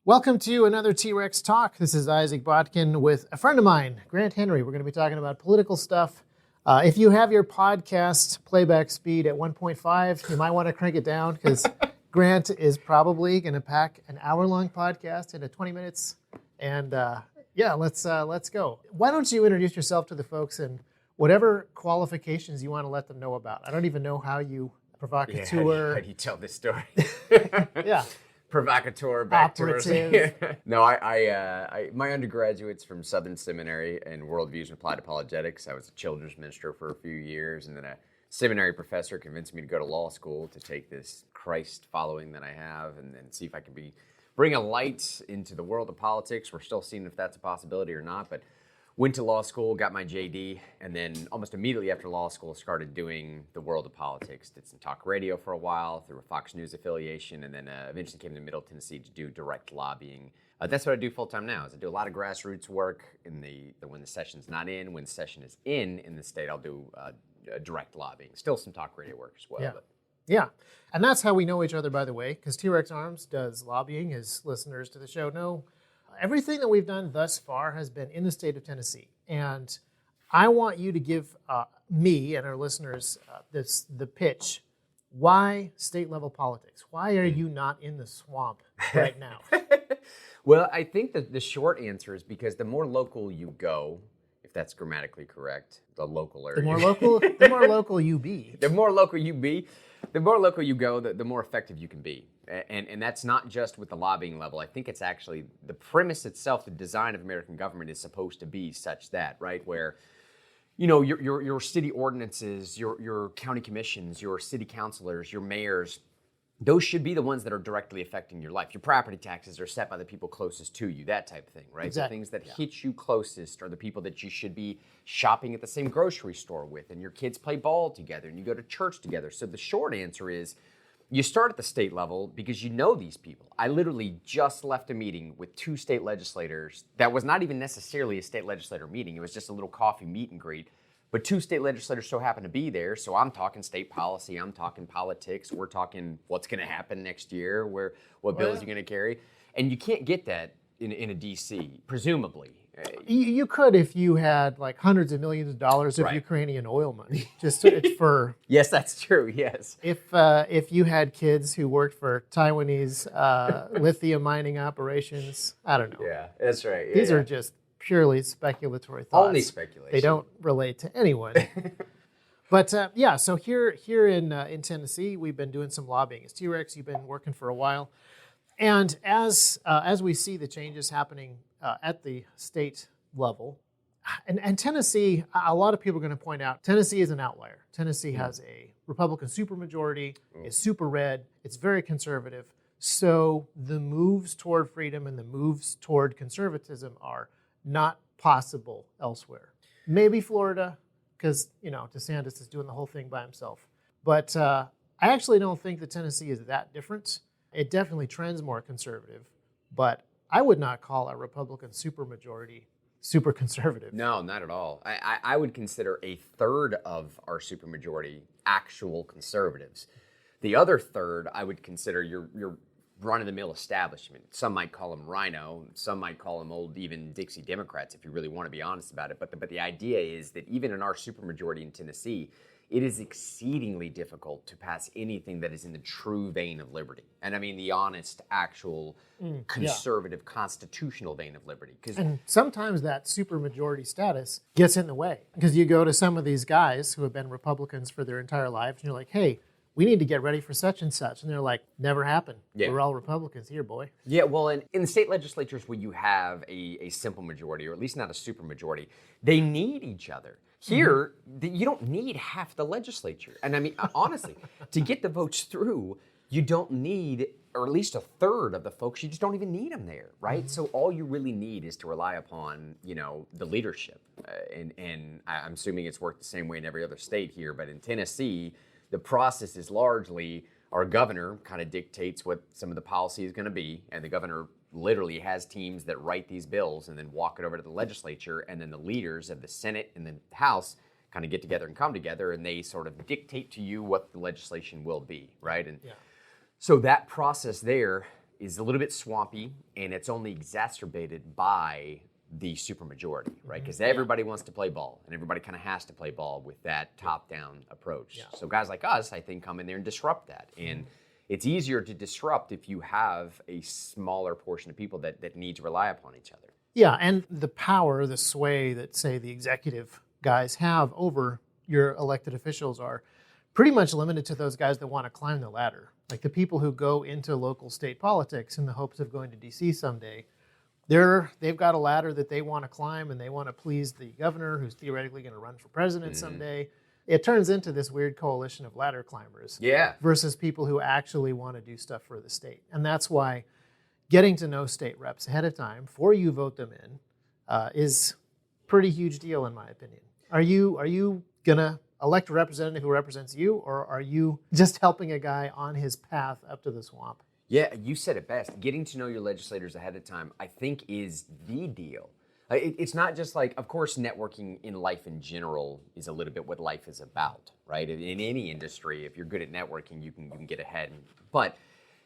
Welcome to another T-Rex Talk. This is Isaac Botkin with a friend of mine, Grant Henry. We're going to be talking about political stuff. If you have your podcast playback speed at 1.5, you might want to crank it down because Grant is probably going to pack an hour-long podcast into 20 minutes. And let's go. Why don't you introduce yourself to the folks and whatever qualifications you want to let them know about? I don't even know how you provocateur. How do you tell this story? Yeah. Provocateur, back Operative. No, I my undergraduate's from Southern Seminary in Worldviews and Applied Apologetics. I was a children's minister for a few years, and then a seminary professor convinced me to go to law school to take this Christ following that I have and see if I can bring a light into the world of politics. We're still seeing if that's a possibility or not, but went to law school, got my JD, and then almost immediately after law school started doing the world of politics. Did some talk radio for a while through a Fox News affiliation, and then eventually came to Middle Tennessee to do direct lobbying. That's what I do full-time now, is I do a lot of grassroots work when the session's not in. When the session is in the state, I'll do direct lobbying. Still some talk radio work as well. Yeah. But. Yeah, and that's how we know each other, by the way, because T-Rex Arms does lobbying, as listeners to the show know. Everything that we've done thus far has been in the state of Tennessee, and I want you to give me and our listeners the pitch. Why state-level politics? Why are you not in the swamp right now? Well, I think that the short answer is because the more local you go, if that's grammatically correct, the local area. The more local you be. The more local you be, the more local you go, the more effective you can be. And that's not just with the lobbying level. I think it's actually the premise itself, the design of American government is supposed to be such that, right, where, you know, your city ordinances, your county commissions, your city councilors, your mayors, those should be the ones that are directly affecting your life. Your property taxes are set by the people closest to you, that type of thing, right? Exactly. The things that hit you closest are the people that you should be shopping at the same grocery store with, and your kids play ball together, and you go to church together. So the short answer is, you start at the state level because you know these people. I literally just left a meeting with two state legislators that was not even necessarily a state legislator meeting. It was just a little coffee meet and greet. But two state legislators so happened to be there. So I'm talking state policy. I'm talking politics. We're talking what's going to happen next year, what bills you're going to carry. And you can't get that in a D.C., presumably. You could if you had like hundreds of millions of dollars of Right. Ukrainian oil money. Just for Yes, that's true. Yes. if you had kids who worked for Taiwanese lithium mining operations, I don't know. Yeah, that's right. These are just purely speculatory thoughts. Only speculation. They don't relate to anyone. But so here in Tennessee, we've been doing some lobbying. As T-Rex, you've been working for a while. And as we see the changes happening at the state level, and Tennessee, a lot of people are going to point out, Tennessee is an outlier. Tennessee has a Republican supermajority, is super red, it's very conservative. So the moves toward freedom and the moves toward conservatism are not possible elsewhere. Maybe Florida, because DeSantis is doing the whole thing by himself. But I actually don't think that Tennessee is that different. It definitely trends more conservative, but I would not call our Republican supermajority super conservative. No, not at all. I would consider a third of our supermajority actual conservatives. The other third, I would consider your run-of-the-mill establishment. Some might call them rhino. Some might call them old, even Dixie Democrats, if you really want to be honest about it. But the idea is that even in our supermajority in Tennessee, it is exceedingly difficult to pass anything that is in the true vein of liberty. And I mean the honest, actual, conservative, constitutional vein of liberty. And sometimes that supermajority status gets in the way. Because you go to some of these guys who have been Republicans for their entire lives, and you're like, hey, we need to get ready for such and such. And they're like, never happened. Yeah. We're all Republicans here, boy. Yeah, well, in the state legislatures where you have a simple majority, or at least not a supermajority, they need each other. Here, you don't need half the legislature. And I mean, honestly, to get the votes through, you don't need, or at least a third of the folks, you just don't even need them there, right? Mm-hmm. So all you really need is to rely upon, the leadership. And I'm assuming it's worked the same way in every other state here, but in Tennessee, the process is largely our governor kind of dictates what some of the policy is going to be, and the governor literally has teams that write these bills and then walk it over to the legislature, and then the leaders of the Senate and the House kind of get together and come together, and they sort of dictate to you what the legislation will be, right? And so that process there is a little bit swampy, and it's only exacerbated by the supermajority, right? Because everybody wants to play ball, and everybody kind of has to play ball with that top-down approach. So guys like us, I think, come in there and disrupt that. And it's easier to disrupt if you have a smaller portion of people that need to rely upon each other. Yeah, and the power, the sway that, say, the executive guys have over your elected officials are pretty much limited to those guys that want to climb the ladder. Like the people who go into local state politics in the hopes of going to D.C. someday, they've got a ladder that they want to climb, and they want to please the governor who's theoretically going to run for president someday. It turns into this weird coalition of ladder climbers versus people who actually want to do stuff for the state. And that's why getting to know state reps ahead of time before you vote them in is a pretty huge deal, in my opinion. Are you going to elect a representative who represents you, or are you just helping a guy on his path up to the swamp? Yeah, you said it best. Getting to know your legislators ahead of time, I think, is the deal. It's not just like, of course, networking in life in general is a little bit what life is about, right? In any industry, if you're good at networking, you can get ahead. But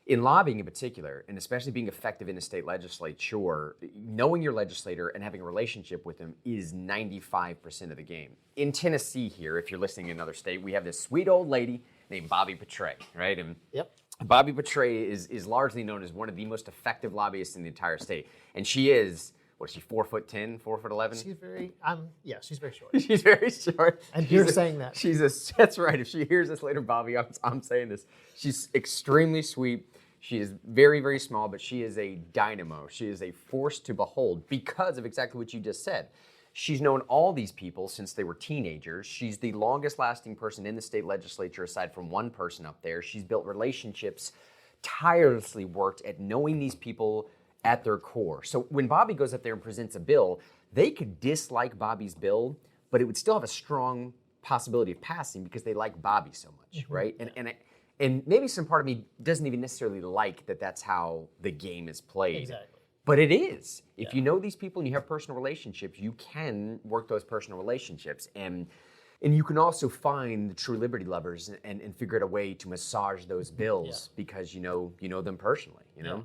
in lobbying in particular, and especially being effective in the state legislature, knowing your legislator and having a relationship with them is 95% of the game. In Tennessee here, if you're listening in another state, we have this sweet old lady named Bobby Petray, right? And Bobby Petray is largely known as one of the most effective lobbyists in the entire state. And she is, what is she, 4'10", 4'11"? She's very, she's very short. She's very short. And you're saying that. That's right. If she hears this later, Bobby, I'm saying this. She's extremely sweet. She is very, very small, but she is a dynamo. She is a force to behold because of exactly what you just said. She's known all these people since they were teenagers. She's the longest lasting person in the state legislature aside from one person up there. She's built relationships, tirelessly worked at knowing these people at their core. So when Bobby goes up there and presents a bill, they could dislike Bobby's bill, but it would still have a strong possibility of passing because they like Bobby so much, right? And maybe some part of me doesn't even necessarily like that that's how the game is played. Exactly. But it is. If you know these people and you have personal relationships, you can work those personal relationships. And you can also find the true liberty lovers and figure out a way to massage those bills because you know them personally, you know?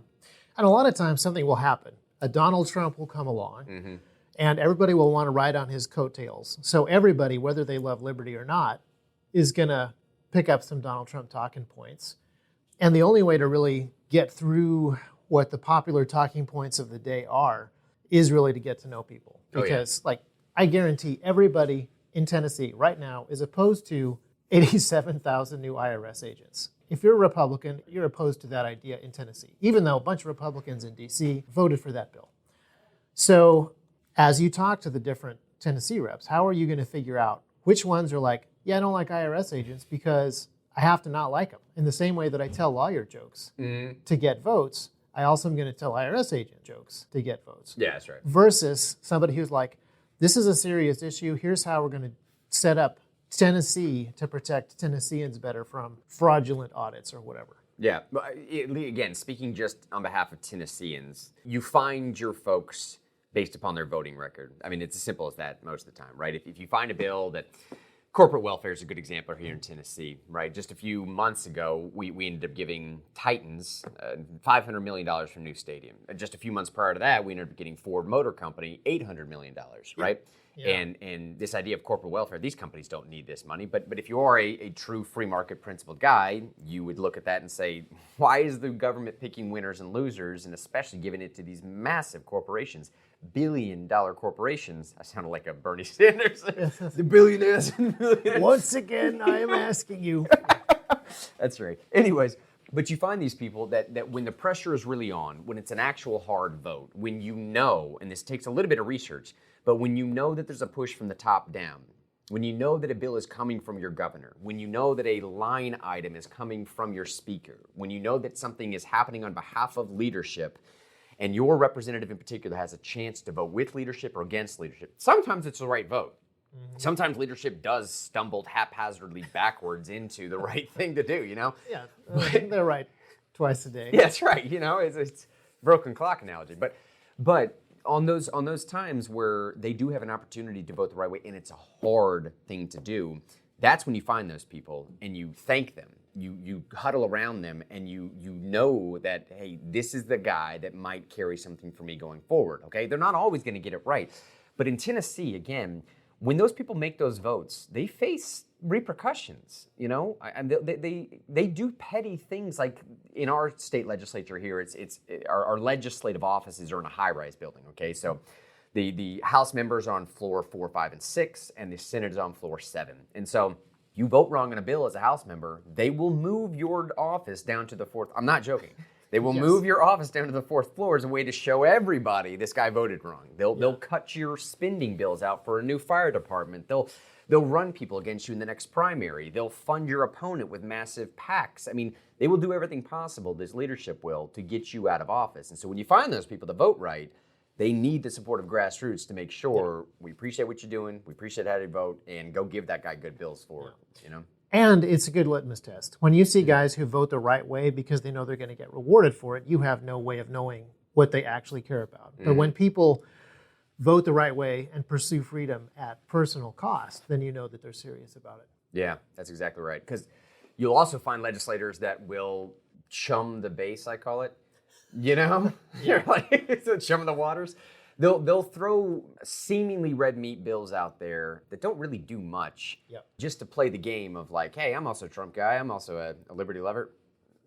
And a lot of times something will happen. A Donald Trump will come along and everybody will want to ride on his coattails. So everybody, whether they love liberty or not, is going to pick up some Donald Trump talking points. And the only way to really get through what the popular talking points of the day are is really to get to know people. Because I guarantee everybody in Tennessee right now is opposed to 87,000 new IRS agents. If you're a Republican, you're opposed to that idea in Tennessee, even though a bunch of Republicans in D.C. voted for that bill. So as you talk to the different Tennessee reps, how are you going to figure out which ones are like, yeah, I don't like IRS agents because I have to not like them. In the same way that I tell lawyer jokes to get votes, I also am going to tell IRS agent jokes to get votes. Yeah, that's right. Versus somebody who's like, this is a serious issue. Here's how we're going to set up Tennessee to protect Tennesseans better from fraudulent audits or whatever. Yeah. Again, speaking just on behalf of Tennesseans, you find your folks based upon their voting record. I mean, it's as simple as that most of the time, right? If you find a bill that corporate welfare is a good example here in Tennessee, right? Just a few months ago, we ended up giving Titans $500 million for a new stadium. Just a few months prior to that, we ended up getting Ford Motor Company $800 million, right? Yeah. And this idea of corporate welfare, these companies don't need this money. But if you are a true free market principled guy, you would look at that and say, why is the government picking winners and losers, and especially giving it to these massive corporations? Billion-dollar corporations. I sounded like a Bernie Sanders. The billionaires and millionaires. Once again, I am asking you. That's right. Anyways, but you find these people that when the pressure is really on, when it's an actual hard vote, when you know, and this takes a little bit of research, but when you know that there's a push from the top down, when you know that a bill is coming from your governor, when you know that a line item is coming from your speaker, when you know that something is happening on behalf of leadership, and your representative in particular has a chance to vote with leadership or against leadership, sometimes it's the right vote. Sometimes leadership does stumble haphazardly backwards into the right thing to do, you know? Yeah, they're right twice a day. Yeah, that's right. You know, it's broken clock analogy. But on those times where they do have an opportunity to vote the right way, and it's a hard thing to do, That's when you find those people and you thank them. You huddle around them and you know that, hey, this is the guy that might carry something for me going forward, okay? They're not always going to get it right. But in Tennessee, again, when those people make those votes, they face repercussions, you know? And they do petty things like in our state legislature here, our legislative offices are in a high-rise building, okay? So the House members are on floor 4, 5, and 6, and the Senate is on floor 7. And so you vote wrong on a bill as a House member, they will move your office down to the 4th. I'm not joking. They will move your office down to the 4th floor as a way to show everybody this guy voted wrong. They'll cut your spending bills out for a new fire department. They'll run people against you in the next primary. They'll fund your opponent with massive PACs. I mean, they will do everything possible, this leadership will, to get you out of office. And so when you find those people to vote right, they need the support of grassroots to make sure we appreciate what you're doing, we appreciate how you vote, and go give that guy good bills for it, you know? And it's a good litmus test. When you see guys who vote the right way because they know they're going to get rewarded for it, you have no way of knowing what they actually care about. But when people vote the right way and pursue freedom at personal cost, then you know that they're serious about it. Yeah, that's exactly right. Because you'll also find legislators that will chum the base, I call it. You know, you're like chum the waters. They'll throw seemingly red meat bills out there that don't really do much, just to play the game of like, hey, I'm also a Trump guy. I'm also a liberty lover.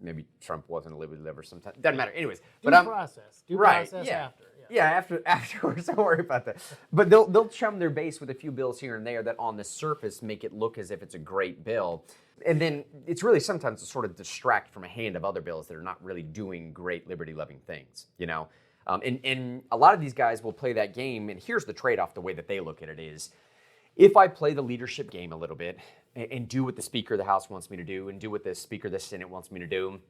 Maybe Trump wasn't a liberty lover sometimes. Doesn't matter. Anyways, Due process after. Afterwards. Don't worry about that. But they'll chum their base with a few bills here and there that on the surface make it look as if it's a great bill. And then it's really sometimes to sort of distract from a hand of other bills that are not really doing great liberty-loving things, you know? And a lot of these guys will play that game, and here's the trade-off, the way that they look at it is, if I play the leadership game a little bit and do what the Speaker of the House wants me to do and do what the Speaker of the Senate wants me to do,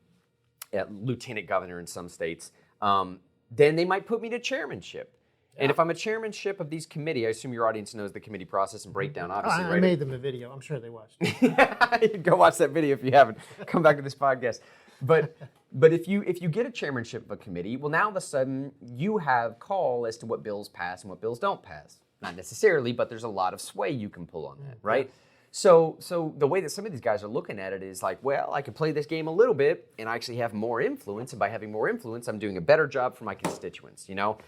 lieutenant governor in some states, then they might put me to chairmanship. And if I'm a chairmanship of these committee, I assume your audience knows the committee process and breakdown, obviously, right? I made them a video. I'm sure they watched it. Go watch that video if you haven't. Come back to this podcast. But if you get a chairmanship of a committee, well, now all of a sudden you have call as to what bills pass and what bills don't pass. Not necessarily, but there's a lot of sway you can pull on that, right? Yeah. So the way that some of these guys are looking at it is like, well, I can play this game a little bit and I actually have more influence. And by having more influence, I'm doing a better job for my constituents, you know?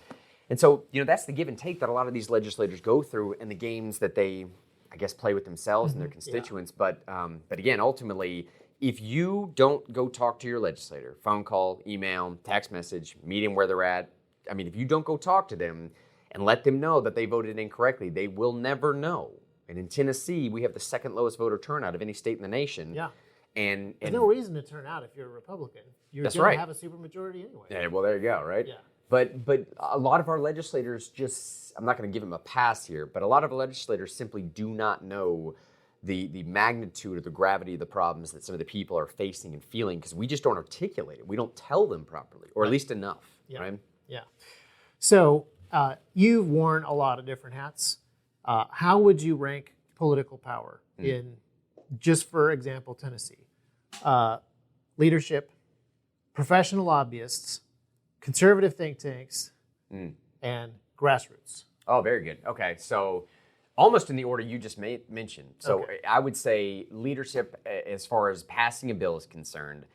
And so, you know, that's the give and take that a lot of these legislators go through in the games that they, I guess, play with themselves and their constituents. Yeah. But again, ultimately, if you don't go talk to your legislator, phone call, email, text message, meet them where they're at, I mean, if you don't go talk to them and let them know that they voted incorrectly, they will never know. And in Tennessee, we have the second lowest voter turnout of any state in the nation. Yeah. And there's no reason to turn out if you're a Republican. You're going to have a supermajority anyway. Yeah, well, there you go, right? Yeah. But a lot of our legislators just, I'm not going to give them a pass here, but a lot of legislators simply do not know the magnitude or the gravity of the problems that some of the people are facing and feeling because we just don't articulate it. We don't tell them properly, or at least enough, right? Yeah. So you've worn a lot of different hats. How would you rank political power in, just for example, Tennessee? Leadership, professional lobbyists, conservative think tanks, and grassroots. Oh, very good. Okay, so almost in the order you just mentioned. So I would say leadership, as far as passing a bill is concerned,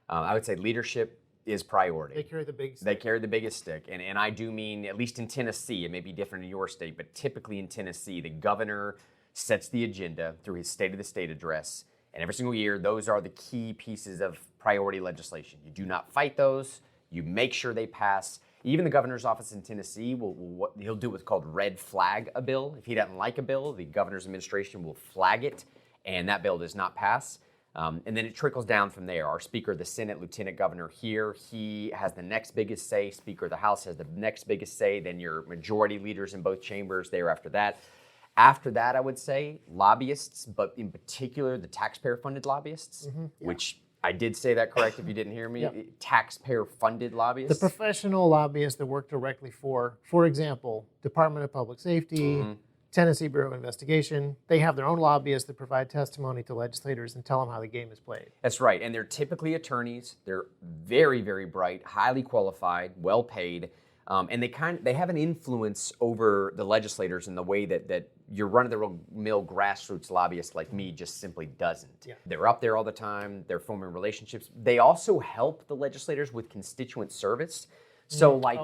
I would say leadership is priority. They carry the biggest stick. They carry the biggest stick. And I do mean, at least in Tennessee, it may be different in your state, but typically in Tennessee, the governor sets the agenda through his State of the State address. And every single year, those are the key pieces of priority legislation. You do not fight those. You make sure they pass. Even the governor's office in Tennessee, he'll do what's called red flag a bill. If he doesn't like a bill, the governor's administration will flag it, and that bill does not pass. And then it trickles down from there. Our Speaker of the Senate, Lieutenant Governor here, he has the next biggest say. Speaker of the House has the next biggest say. Then your majority leaders in both chambers there after that. After that, I would say lobbyists, but in particular the taxpayer-funded lobbyists, which I did say that correct if you didn't hear me. Yep. Taxpayer-funded lobbyists. The professional lobbyists that work directly for example, Department of Public Safety, Tennessee Bureau of Investigation. They have their own lobbyists that provide testimony to legislators and tell them how the game is played. That's right. And they're typically attorneys. They're very, very bright, highly qualified, well paid. And they have an influence over the legislators in the way that your run-of-the-mill grassroots lobbyist like me just simply doesn't. Yeah. They're up there all the time. They're forming relationships. They also help the legislators with constituent service. So, like,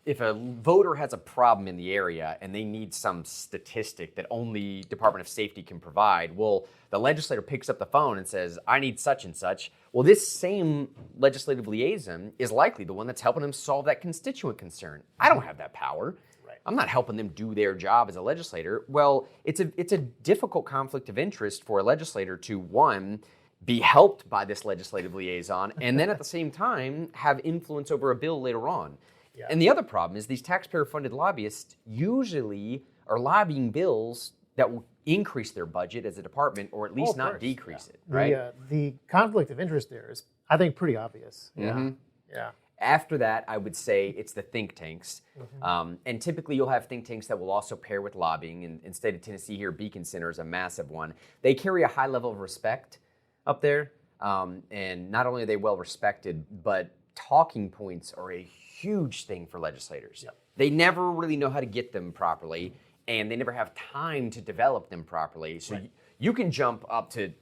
if a voter has a problem in the area and they need some statistic that only Department of Safety can provide, well, the legislator picks up the phone and says, I need such and such. Well, this same legislative liaison is likely the one that's helping them solve that constituent concern. I don't have that power. Right. I'm not helping them do their job as a legislator. Well, it's a difficult conflict of interest for a legislator to, one, be helped by this legislative liaison, and then at the same time have influence over a bill later on. Yeah. And the other problem is these taxpayer-funded lobbyists usually are lobbying bills that will increase their budget as a department, or at least not decrease it, right? The conflict of interest there is, I think, pretty obvious. Mm-hmm. Yeah. After that, I would say it's the think tanks. And typically you'll have think tanks that will also pair with lobbying. And in the state of Tennessee here, Beacon Center is a massive one. They carry a high level of respect up there, and not only are they well respected, but talking points are a huge thing for legislators. Yep. They never really know how to get them properly, and they never have time to develop them properly. So you can jump up to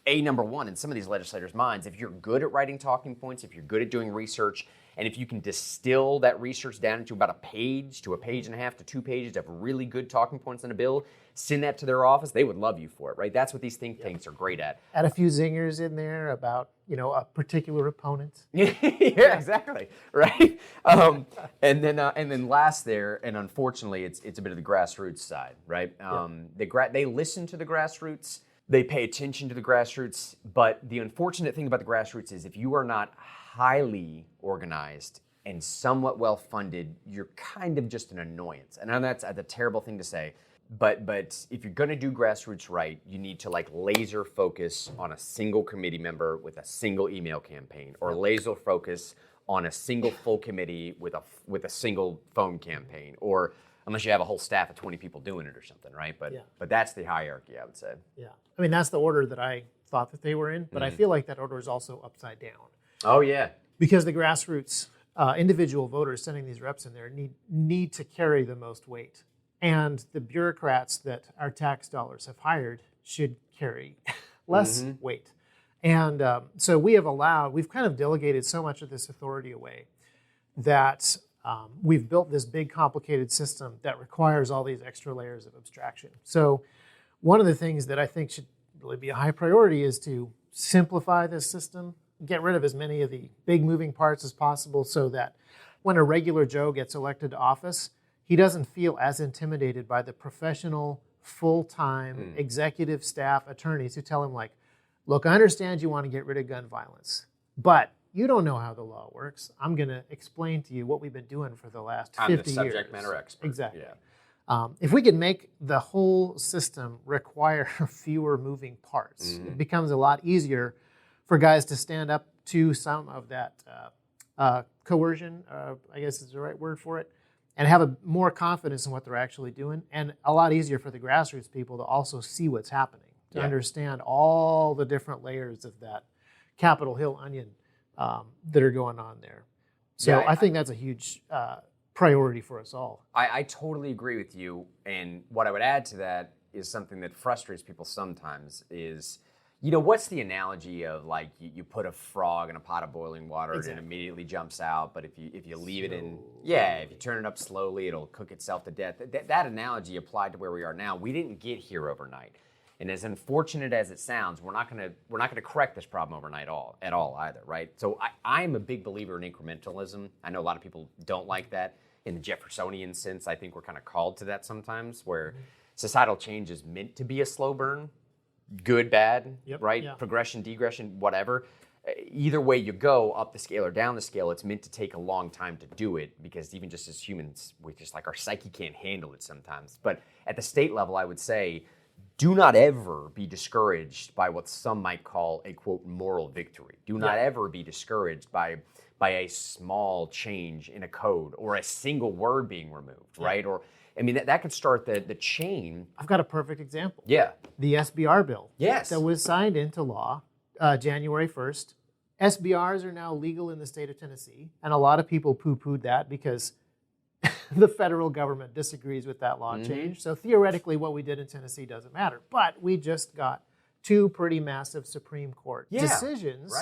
a number one in some of these legislators' minds if you're good at writing talking points, if you're good at doing research, and if you can distill that research down into about a page to a page and a half to 2 pages of really good talking points in a bill, send that to their office, they would love you for it, right? That's what these think tanks are great at. Add a few zingers in there about, a particular opponent. Yeah, exactly, right? And then last there, and unfortunately, it's a bit of the grassroots side, right? They listen to the grassroots, they pay attention to the grassroots, but the unfortunate thing about the grassroots is if you are not highly organized and somewhat well-funded, you're kind of just an annoyance. And I know that's a terrible thing to say, but if you're going to do grassroots right, you need to laser focus on a single committee member with a single email campaign, or laser focus on a single full committee with a single phone campaign, or unless you have a whole staff of 20 people doing it or something, right? But that's the hierarchy, I would say. Yeah. I mean, that's the order that I thought that they were in, but I feel like that order is also upside down. Oh, yeah. Because the grassroots, individual voters sending these reps in there need to carry the most weight. And the bureaucrats that our tax dollars have hired should carry less weight. And so we've kind of delegated so much of this authority away that we've built this big complicated system that requires all these extra layers of abstraction. So one of the things that I think should really be a high priority is to simplify this system, get rid of as many of the big moving parts as possible so that when a regular Joe gets elected to office, he doesn't feel as intimidated by the professional, full-time executive staff attorneys who tell him look, I understand you want to get rid of gun violence, but you don't know how the law works. I'm going to explain to you what we've been doing for the last 50 years. I'm the subject matter expert. Exactly. Yeah. If we can make the whole system require fewer moving parts, it becomes a lot easier for guys to stand up to some of that coercion, I guess is the right word for it, and have more confidence in what they're actually doing, and a lot easier for the grassroots people to also see what's happening, to understand all the different layers of that Capitol Hill onion that are going on there. So I think that's a huge priority for us all. I totally agree with you, and what I would add to that is something that frustrates people sometimes is, what's the analogy of you put a frog in a pot of boiling water and it immediately jumps out, but if you leave it in, if you turn it up slowly, it'll cook itself to death. That analogy applied to where we are now. We didn't get here overnight. And as unfortunate as it sounds, we're not gonna correct this problem overnight at all either, right? So I'm a big believer in incrementalism. I know a lot of people don't like that. In the Jeffersonian sense, I think we're kind of called to that sometimes, where societal change is meant to be a slow burn, good, bad, right? Yeah. Progression, degression, whatever. Either way you go, up the scale or down the scale, it's meant to take a long time to do it, because even just as humans, we just our psyche can't handle it sometimes. But at the state level, I would say, do not ever be discouraged by what some might call a, quote, moral victory. Do not ever be discouraged by a small change in a code or a single word being removed, right? Or, that could start the chain. I've got a perfect example. Yeah. The SBR bill. Yes. That was signed into law January 1st. SBRs are now legal in the state of Tennessee, and a lot of people poo-pooed that because the federal government disagrees with that law change. So theoretically, what we did in Tennessee doesn't matter. But we just got two pretty massive Supreme Court decisions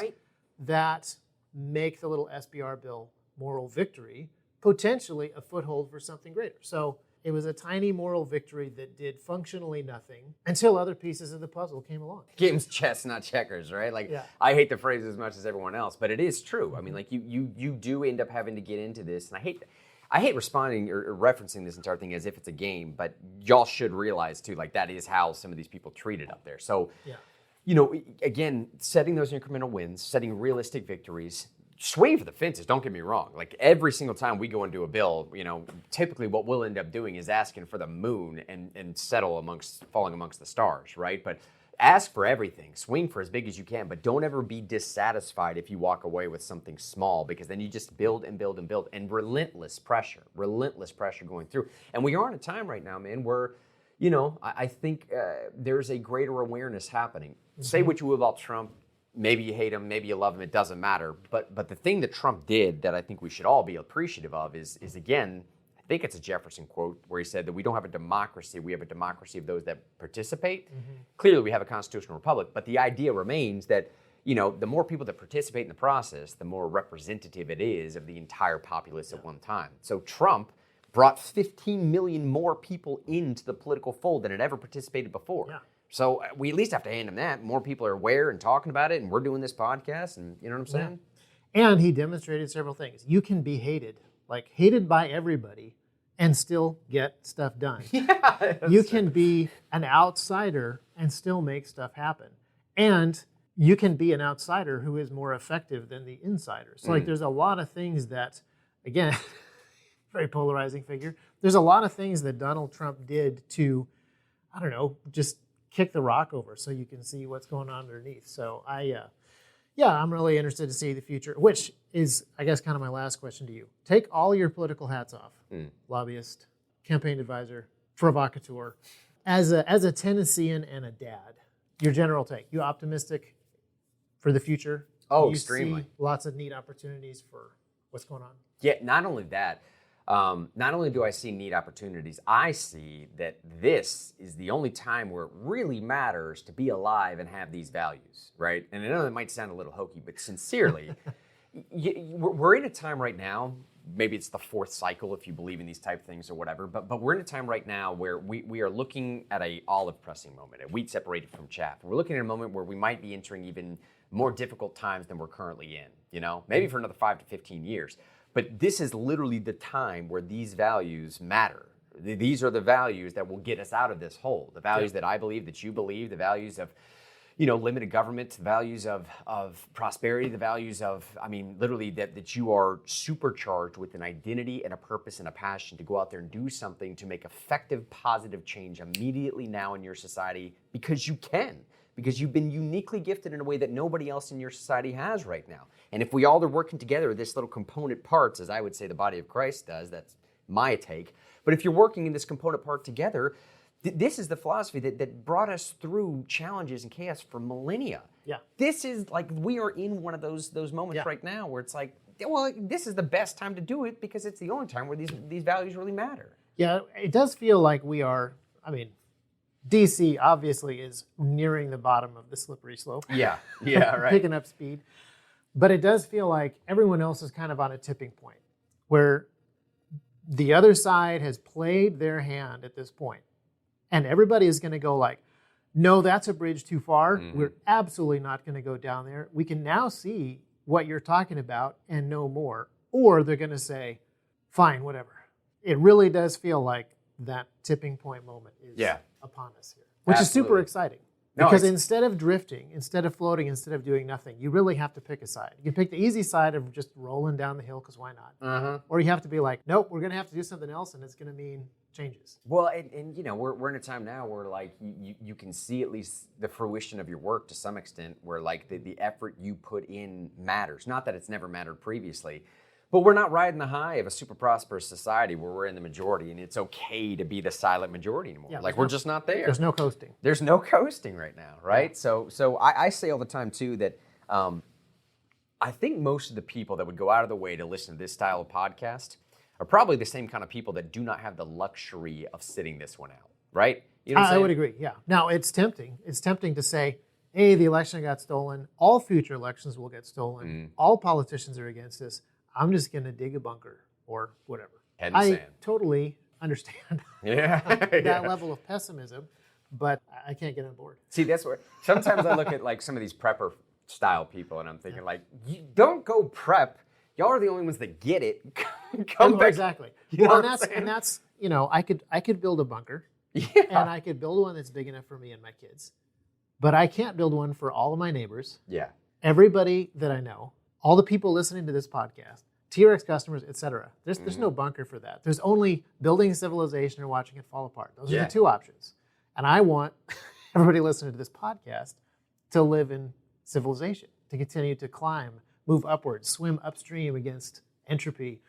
that make the little SBR bill moral victory, potentially a foothold for something greater. So it was a tiny moral victory that did functionally nothing until other pieces of the puzzle came along. Game's chess, not checkers, right? Like, I hate the phrase as much as everyone else, but it is true. I mean, like, you do end up having to get into this, and I hate responding or referencing this entire thing as if it's a game, but y'all should realize too, like, that is how some of these people treat it up there. So, you know, again, setting those incremental wins, setting realistic victories, swing for the fences, don't get me wrong. Like, every single time we go into a bill, you know, typically what we'll end up doing is asking for the moon and falling amongst the stars, right? But ask for everything. Swing for as big as you can, but don't ever be dissatisfied if you walk away with something small, because then you just build and build and build, and relentless pressure going through. And we are in a time right now, man, where, you know, I think there's a greater awareness happening. Say what you will about Trump. Maybe you hate him, maybe you love him, it doesn't matter. But the thing that Trump did that I think we should all be appreciative of is again, I think it's a Jefferson quote where he said that we don't have a democracy, we have a democracy of those that participate. Clearly we have a constitutional republic, but the idea remains that, you know, the more people that participate in the process, the more representative it is of the entire populace at one time. So Trump brought 15 million more people into the political fold than had ever participated before. So we at least have to hand him that. More people are aware and talking about it, and we're doing this podcast, and you know what I'm saying? And he demonstrated several things. You can be hated, like hated by everybody, and still get stuff done. You can be an outsider and still make stuff happen. And you can be an outsider who is more effective than the insider. So like there's a lot of things that, again, very polarizing figure. There's a lot of things that Donald Trump did to, I don't know, just kick the rock over so you can see what's going on underneath. So I'm really interested to see the future, which is, I guess, kind of my last question to you. Take all your political hats off, lobbyist, campaign advisor, provocateur. As a Tennessean and a dad, your general take, you optimistic for the future? Oh, you extremely. See lots of neat opportunities for what's going on? Yeah, not only that, not only do I see neat opportunities, I see that this is the only time where it really matters to be alive and have these values, right? And I know that might sound a little hokey, but sincerely, we're in a time right now, maybe it's the fourth cycle if you believe in these type of things or whatever, but we're in a time right now where we are looking at a olive pressing moment, a wheat separated from chaff. We're looking at a moment where we might be entering even more difficult times than we're currently in, you know, maybe for another 5 to 15 years. But this is literally the time where these values matter. These are the values that will get us out of this hole. The values that I believe, that you believe, the values of, you know, limited government, the values of prosperity, the values of, I mean, literally that you are supercharged with an identity and a purpose and a passion to go out there and do something to make effective, positive change immediately now in your society because you can. Because you've been uniquely gifted in a way that nobody else in your society has right now. And if we all are working together, this little component parts, as I would say the body of Christ does, that's my take. But if you're working in this component part together, this is the philosophy that brought us through challenges and chaos for millennia. Yeah. This is like, we are in one of those moments right now where it's like, well, this is the best time to do it because it's the only time where these values really matter. Yeah, it does feel like we are, I mean, DC obviously is nearing the bottom of the slippery slope. Yeah, right. Picking up speed. But it does feel like everyone else is kind of on a tipping point where the other side has played their hand at this point. And everybody is going to go like, no, that's a bridge too far. We're absolutely not going to go down there. We can now see what you're talking about and no more. Or they're going to say, fine, whatever. It really does feel like that tipping point moment is upon us here, which is super exciting. Because instead of drifting, instead of floating, instead of doing nothing, you really have to pick a side. You can pick the easy side of just rolling down the hill because why not? Or you have to be like, nope, we're going to have to do something else, and it's going to mean changes. Well, and you know, we're in a time now where like you can see at least the fruition of your work to some extent, where like the effort you put in matters. Not that it's never mattered previously. But we're not riding the high of a super prosperous society where we're in the majority and it's okay to be the silent majority anymore. Yeah, like we're just not there. There's no coasting. There's no coasting right now, right? Yeah. So I say all the time too that I think most of the people that would go out of the way to listen to this style of podcast are probably the same kind of people that do not have the luxury of sitting this one out, right? You know what I'm I saying? would agree, yeah. Now, it's tempting. It's tempting to say, hey, the election got stolen. All future elections will get stolen. All politicians are against us. I'm just going to dig a bunker or whatever. Head in I sand. totally understand Yeah. that level of pessimism, but I can't get on board. See, that's where sometimes I look at like some of these prepper style people and I'm thinking like, you don't go prep. Y'all are the only ones that get it. Come back. Exactly. You know Well, what I'm saying? and that's, you know, I could build a bunker. Yeah. And I could build one that's big enough for me and my kids. But I can't build one for all of my neighbors, Yeah. everybody that I know, all the people listening to this podcast, TRX customers, etc. There's no bunker for that. There's only building civilization or watching it fall apart. Those are Yeah. the two options. And I want everybody listening to this podcast to live in civilization, to continue to climb, move upwards, swim upstream against entropy.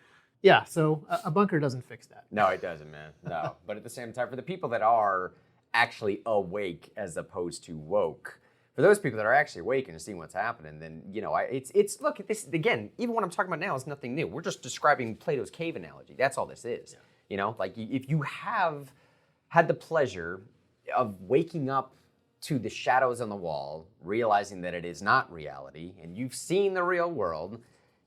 Yeah, so a bunker doesn't fix that. No, it doesn't, man. No. But at the same time, for the people that are actually awake as opposed to woke, for those people that are actually awake and seeing what's happening, then, you know, it's look at this again. Even what I'm talking about now is nothing new. We're just describing Plato's cave analogy. That's all this is. Yeah. You know, like if you have had the pleasure of waking up to the shadows on the wall, realizing that it is not reality, and you've seen the real world,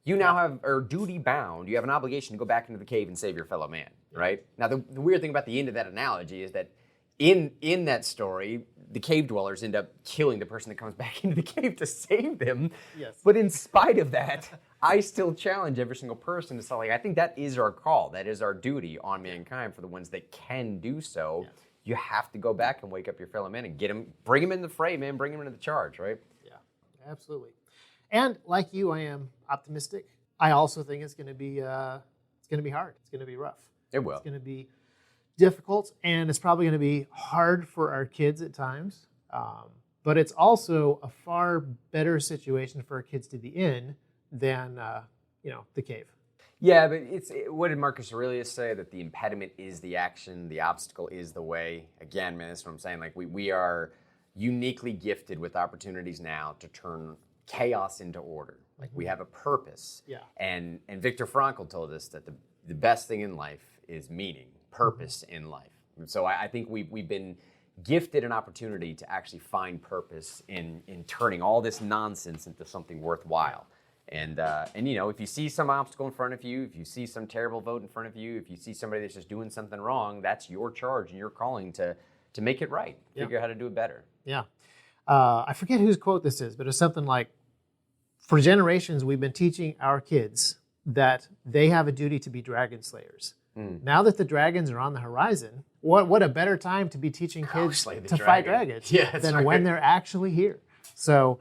you now are duty bound. You have an obligation to go back into the cave and save your fellow man, right? Now, the weird thing about the end of that analogy is that in that story, the cave dwellers end up killing the person that comes back into the cave to save them. Yes. But in spite of that, I still challenge every single person to say, like, I think that is our call. That is our duty on mankind for the ones that can do so. Yeah. You have to go back and wake up your fellow man and get him, bring him in the fray, man, bring him into the charge, right? Yeah, absolutely. And like you, I am optimistic. I also think it's going to be hard. It's going to be rough. It will. It's going to be difficult, and it's probably going to be hard for our kids at times. But it's also a far better situation for our kids to be in than the cave. Yeah, but what did Marcus Aurelius say? That the impediment is the action, the obstacle is the way. Again, man, that's what I'm saying. Like we are uniquely gifted with opportunities now to turn chaos into order. Like we have a purpose. Yeah. And Viktor Frankl told us that the best thing in life is meaning, purpose in life. And so I think we've been gifted an opportunity to actually find purpose in turning all this nonsense into something worthwhile. And you know, if you see some obstacle in front of you, if you see some terrible vote in front of you, if you see somebody that's just doing something wrong, that's your charge and your calling to make it right. Figure out how to do it better. Yeah. I forget whose quote this is, but it's something like, for generations, we've been teaching our kids that they have a duty to be dragon slayers. Now that the dragons are on the horizon, what a better time to be teaching kids to fight dragons than when they're actually here. So,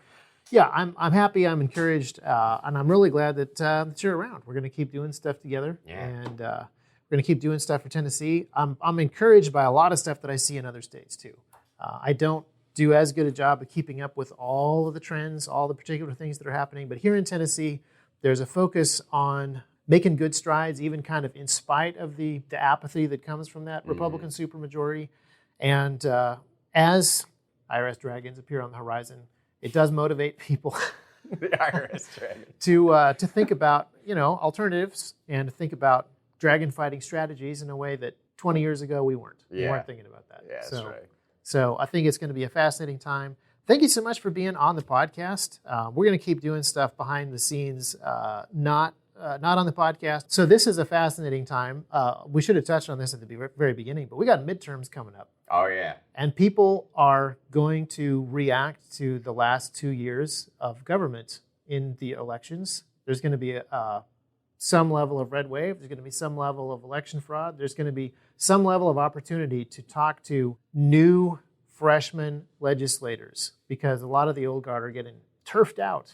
yeah, I'm happy, I'm encouraged, and I'm really glad that you're around. We're going to keep doing stuff together, and we're going to keep doing stuff for Tennessee. I'm encouraged by a lot of stuff that I see in other states too. I don't do as good a job of keeping up with all of the trends, all the particular things that are happening, but here in Tennessee, there's a focus on making good strides, even kind of in spite of the apathy that comes from that Republican supermajority. And as IRS dragons appear on the horizon, it does motivate people The IRS dragon. to think about alternatives and to think about dragon fighting strategies in a way that 20 years ago we weren't. We weren't thinking about that. Yeah, that's right. So I think it's going to be a fascinating time. Thank you so much for being on the podcast. We're going to keep doing stuff behind the scenes, not on the podcast. So this is a fascinating time. We should have touched on this at the very beginning, but we got midterms coming up. Oh, yeah. And people are going to react to the last 2 years of government in the elections. There's going to be some level of red wave. There's going to be some level of election fraud. There's going to be some level of opportunity to talk to new freshman legislators because a lot of the old guard are getting turfed out.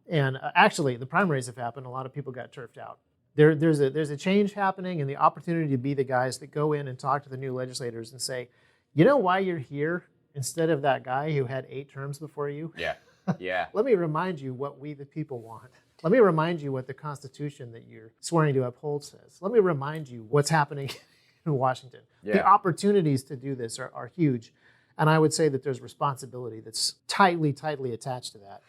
And actually, the primaries have happened. A lot of people got turfed out. There's a change happening, and the opportunity to be the guys that go in and talk to the new legislators and say, you know why you're here instead of that guy who had 8 terms before you? Yeah. Let me remind you what we the people want. Let me remind you what the Constitution that you're swearing to uphold says. Let me remind you what's happening in Washington. The opportunities to do this are huge. And I would say that there's responsibility that's tightly attached to that.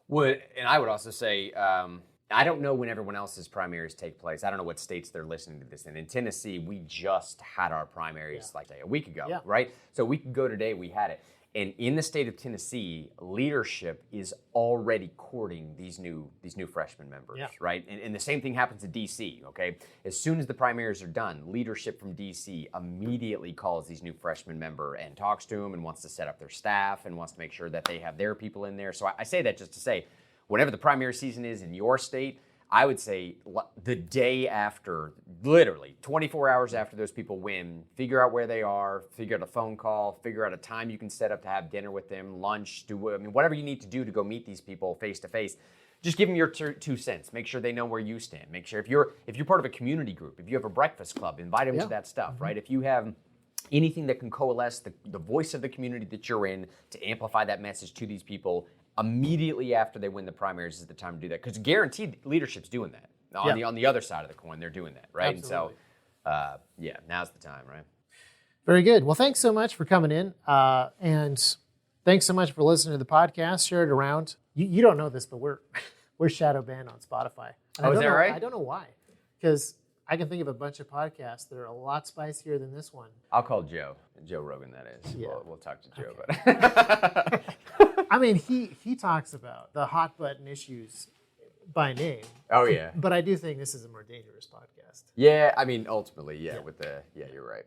And I would also say, I'm I don't know when everyone else's primaries take place. I don't know what states they're listening to this in. In Tennessee, we just had our primaries like a week ago, right? So a week ago today, we had it. And in the state of Tennessee, leadership is already courting these new freshman members, right? And the same thing happens in D.C., okay? As soon as the primaries are done, leadership from D.C. immediately calls these new freshman member and talks to them and wants to set up their staff and wants to make sure that they have their people in there. So I say that just to say, whenever the primary season is in your state, I would say the day after, literally 24 hours after those people win, figure out where they are, figure out a phone call, figure out a time you can set up to have dinner with them, lunch, whatever you need to do to go meet these people face to face. Just give them your 2 cents. Make sure they know where you stand. Make sure if you're part of a community group, if you have a breakfast club, invite them to that stuff, right? If you have anything that can coalesce the voice of the community that you're in to amplify that message to these people, immediately after they win the primaries is the time to do that, because guaranteed leadership's doing that. On the other side of the coin, they're doing that, right? Absolutely. And so, now's the time, right? Very good. Well, thanks so much for coming in, and thanks so much for listening to the podcast. Share it around. You don't know this, but we're shadow banned on Spotify. And Is that right? I don't know why, because I can think of a bunch of podcasts that are a lot spicier than this one. I'll call Joe Rogan, that is. Yeah. We'll talk to Joe about it. I mean, he talks about the hot button issues by name. Oh, yeah. But I do think this is a more dangerous podcast. Yeah, I mean, ultimately, you're right.